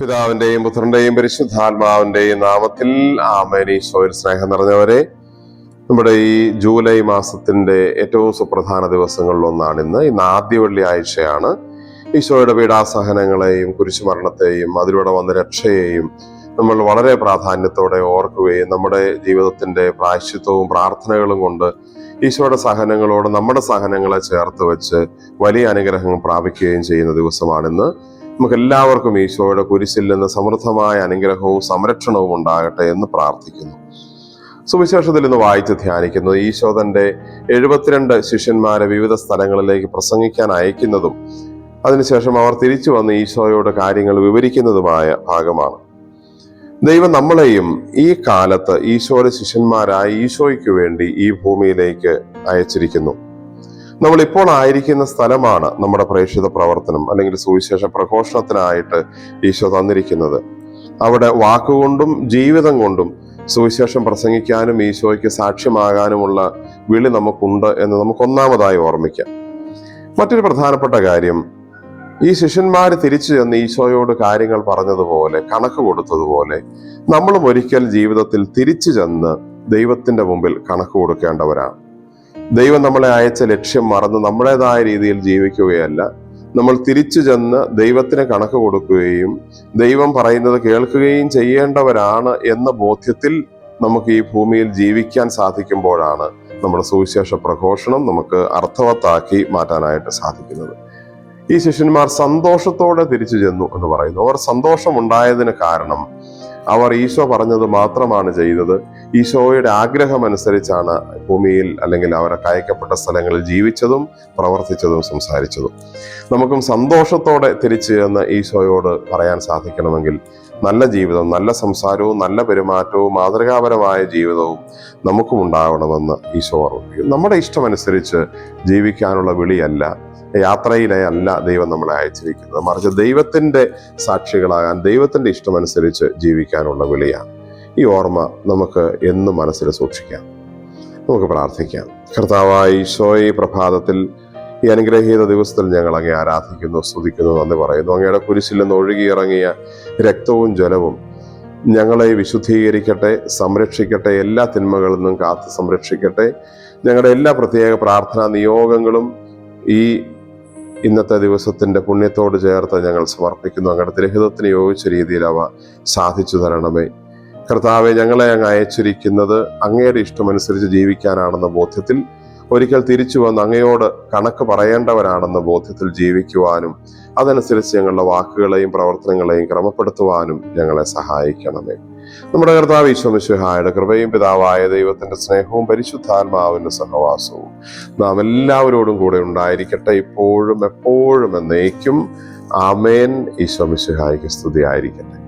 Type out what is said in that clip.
പിതാവിന്റെയും പുത്രന്റെയും പരിശുദ്ധാത്മാവിന്റെയും നാമത്തിൽ ആമേൻ. ഈശോയിൽ സ്നേഹം നിറഞ്ഞവരെ, നമ്മുടെ ഈ ജൂലൈ മാസത്തിന്റെ ഏറ്റവും സുപ്രധാന ദിവസങ്ങളിലൊന്നാണ് ഇന്ന് ആദ്യ വെള്ളിയാഴ്ചയാണ്. ഈശോയുടെ പീഡാസഹനങ്ങളെയും കുരിശുമരണത്തെയും അതിലൂടെ വന്ന രക്ഷയെയും നമ്മൾ വളരെ പ്രാധാന്യത്തോടെ ഓർക്കുകയും നമ്മുടെ ജീവിതത്തിന്റെ പ്രായശ്ചിത്തവും പ്രാർത്ഥനകളും കൊണ്ട് ഈശോയുടെ സഹനങ്ങളോട് നമ്മുടെ സഹനങ്ങളെ ചേർത്ത് വെച്ച് വലിയ അനുഗ്രഹം പ്രാപിക്കുകയും ചെയ്യുന്ന ദിവസമാണിന്ന്. നമുക്ക് എല്ലാവർക്കും ഈശോയുടെ കുരിശിൽ നിന്ന് സമൃദ്ധമായ അനുഗ്രഹവും സംരക്ഷണവും ഉണ്ടാകട്ടെ എന്ന് പ്രാർത്ഥിക്കുന്നു. സുവിശേഷത്തിൽ ഇന്ന് വായിച്ച് ധ്യാനിക്കുന്നത് ഈശോ തന്റെ 72 ശിഷ്യന്മാരെ വിവിധ സ്ഥലങ്ങളിലേക്ക് പ്രസംഗിക്കാൻ അയക്കുന്നതും അതിനുശേഷം അവർ തിരിച്ചു വന്ന് ഈശോയോട് കാര്യങ്ങൾ വിവരിക്കുന്നതുമായ ഭാഗമാണ്. ദൈവം നമ്മളെയും ഈ കാലത്ത് ഈശോയുടെ ശിഷ്യന്മാരായി ഈശോയ്ക്ക് വേണ്ടി ഈ ഭൂമിയിലേക്ക് അയച്ചിരിക്കുന്നു. നമ്മൾ ഇപ്പോൾ ആയിരിക്കുന്ന സ്ഥലമാണ് നമ്മുടെ പ്രേക്ഷിത പ്രവർത്തനം അല്ലെങ്കിൽ സുവിശേഷ പ്രഘോഷണത്തിനായിട്ട് ഈശോ തന്നിരിക്കുന്നത്. അവിടെ വാക്കുകൊണ്ടും ജീവിതം കൊണ്ടും സുവിശേഷം പ്രസംഗിക്കാനും ഈശോയ്ക്ക് സാക്ഷ്യമാകാനുമുള്ള വിളി നമുക്കുണ്ട് എന്ന് നമുക്ക് ഒന്നാമതായി ഓർമ്മിക്കാം. മറ്റൊരു പ്രധാനപ്പെട്ട കാര്യം, ഈ ശിഷ്യന്മാർ തിരിച്ചു ചെന്ന് ഈശോയോട് കാര്യങ്ങൾ പറഞ്ഞതുപോലെ, കണക്ക് കൊടുത്തതുപോലെ നമ്മളും ഒരിക്കൽ ജീവിതത്തിൽ തിരിച്ചു ചെന്ന് ദൈവത്തിന്റെ മുമ്പിൽ കണക്ക് കൊടുക്കേണ്ടവരാണ്. ദൈവം നമ്മളെ അയച്ച ലക്ഷ്യം മറന്ന് നമ്മുടേതായ രീതിയിൽ ജീവിക്കുകയല്ല, നമ്മൾ തിരിച്ചു ചെന്ന് ദൈവത്തിന് കണക്ക് കൊടുക്കുകയും ദൈവം പറയുന്നത് കേൾക്കുകയും ചെയ്യേണ്ടവരാണ് എന്ന ബോധ്യത്തിൽ നമുക്ക് ഈ ഭൂമിയിൽ ജീവിക്കാൻ സാധിക്കുമ്പോഴാണ് നമ്മുടെ സുവിശേഷ പ്രഘോഷണം നമുക്ക് അർത്ഥവത്താക്കി മാറ്റാനായിട്ട് സാധിക്കുന്നത്. ഈ ശിഷ്യന്മാർ സന്തോഷത്തോടെ തിരിച്ചു ചെന്നു എന്ന് പറയുന്നു. അവർ സന്തോഷമുണ്ടായതിന് കാരണം അവർ ഈശോ പറഞ്ഞത് മാത്രമാണ് ചെയ്തത്. ഈശോയുടെ ആഗ്രഹമനുസരിച്ചാണ് ഭൂമിയിൽ അല്ലെങ്കിൽ അവരെ അയക്കപ്പെട്ട സ്ഥലങ്ങളിൽ ജീവിച്ചതും പ്രവർത്തിച്ചതും സംസാരിച്ചതും. നമുക്കും സന്തോഷത്തോടെ തിരിച്ചു ചെന്ന് ഈശോയോട് പറയാൻ സാധിക്കണമെങ്കിൽ നല്ല ജീവിതം, നല്ല സംസാരവും നല്ല പെരുമാറ്റവും മാതൃകാപരമായ ജീവിതവും നമുക്കും ഉണ്ടാവണമെന്ന് ഈശോ ഓർമ്മിപ്പിക്കും. നമ്മുടെ ഇഷ്ടമനുസരിച്ച് ജീവിക്കാനുള്ള വിളിയല്ല, യാത്രയിലെ അല്ല ദൈവം നമ്മളെ അയച്ചിരിക്കുന്നത്, മറിച്ച് ദൈവത്തിന്റെ സാക്ഷികളാകാൻ ദൈവത്തിന്റെ ഇഷ്ടമനുസരിച്ച് ജീവിക്കാനുള്ള വിളിയാണ്. ഈ ഓർമ്മ നമുക്ക് എന്നും മനസ്സിൽ സൂക്ഷിക്കാം. നമുക്ക് പ്രാർത്ഥിക്കാം. കർത്താവായ ഈശോയെ, ഈ പ്രഭാതത്തിൽ ഈ അനുഗ്രഹീത ദിവസത്തിൽ ഞങ്ങൾ അങ്ങേ ആരാധിക്കുന്നു, സ്തുതിക്കുന്നു, നന്ദി പറയുന്നു. അങ്ങയുടെ കുരിശിൽ നിന്ന് ഒഴുകിയിറങ്ങിയ രക്തവും ജലവും ഞങ്ങളെ വിശുദ്ധീകരിക്കട്ടെ, സംരക്ഷിക്കട്ടെ, എല്ലാ തിന്മകളിൽ നിന്നും കാത്ത് സംരക്ഷിക്കട്ടെ. ഞങ്ങളുടെ എല്ലാ പ്രത്യേക പ്രാർത്ഥനാ നിയോഗങ്ങളും ഈ ഇന്നത്തെ ദിവസത്തിന്റെ പുണ്യത്തോട് ചേർത്ത് ഞങ്ങൾ സമർപ്പിക്കുന്നു. അങ്ങയുടെ തിരുഹിതത്തിന് യോജിച്ച രീതിയിൽ അവ സാധിച്ചു തരണമേ. കർത്താവെ, ഞങ്ങളെ അങ്ങ് അയച്ചിരിക്കുന്നത് അങ്ങയുടെ ഇഷ്ടമനുസരിച്ച് ജീവിക്കാനാണെന്ന ബോധ്യത്തിൽ, ഒരിക്കൽ തിരിച്ചു വന്ന് അങ്ങയോട് കണക്ക് പറയേണ്ടവരാണെന്ന ബോധ്യത്തിൽ ജീവിക്കുവാനും അതനുസരിച്ച് ഞങ്ങളുടെ വാക്കുകളെയും പ്രവർത്തനങ്ങളെയും ക്രമപ്പെടുത്തുവാനും ഞങ്ങളെ സഹായിക്കണമേ. നമ്മുടെ കർത്താവ് ഈശോ മിശിഹായുടെ കൃപയും പിതാവായ ദൈവത്തിന്റെ സ്നേഹവും പരിശുദ്ധാത്മാവിന്റെ സഹവാസവും നാം എല്ലാവരോടും കൂടെ ഉണ്ടായിരിക്കട്ടെ, ഇപ്പോഴും എപ്പോഴും എന്നേക്കും. ആമേൻ. ഈശോ മിശിഹായ്ക്ക് സ്തുതിയായിരിക്കട്ടെ.